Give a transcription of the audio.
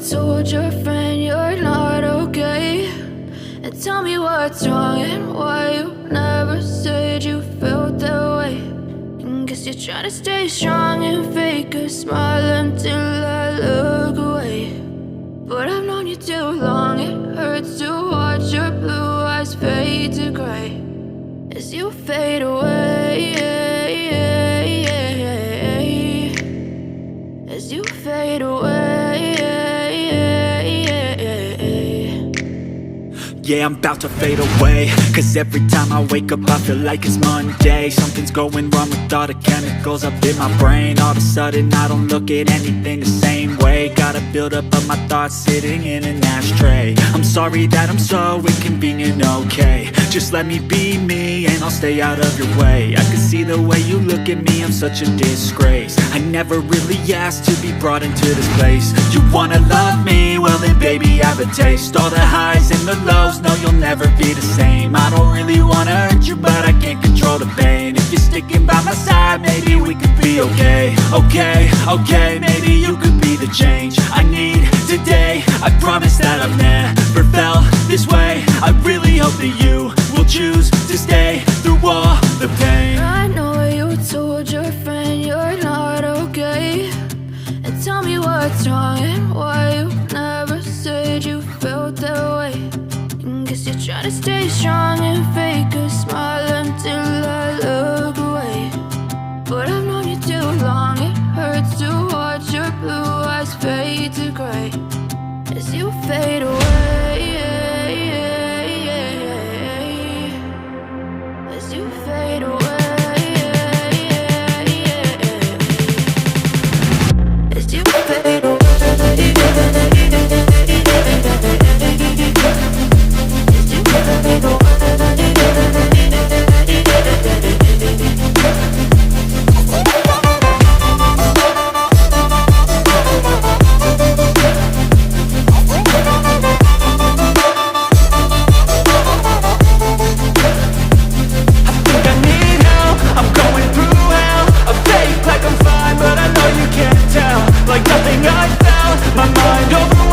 told your friend you're not okay, and tell me what's wrong and why you never said you felt that way. And guess you're trying to stay strong and fake a smile until I look away. But I've known you too long, it hurts to watch your blue eyes fade to gray as you fade away, as you fade away. Yeah, I'm about to fade away, cause every time I wake up I feel like it's Monday. Something's going wrong with all the chemicals up in my brain. All of a sudden I don't look at anything the same way. Got a buildup of my thoughts sitting in an ashtray. I'm sorry that I'm so inconvenient, okay. Just let me be me and I'll stay out of your way. I can see the way you look at me, I'm such a disgrace. I never really asked to be brought into this place. You wanna love me? Well then baby I have a taste. All the highs and the lows, no you'll never be the same. I don't really wanna hurt you but I can't control the pain. If you're sticking by my side maybe we could be okay. Okay, maybe you could be the change I need today. I promise that I've never felt this way. I really hope that you will choose to stay through all the pain. I know you told your friend you're not okay, and tell me what's wrong and why you never said you felt that way. And guess you're trying to stay strong and fake a smile until I look away. But I've known you too long, it hurts to watch your blue eyes fade to gray as you fade away, as you fade away, as you fade away, as you fade away. Like nothing I felt, my mind over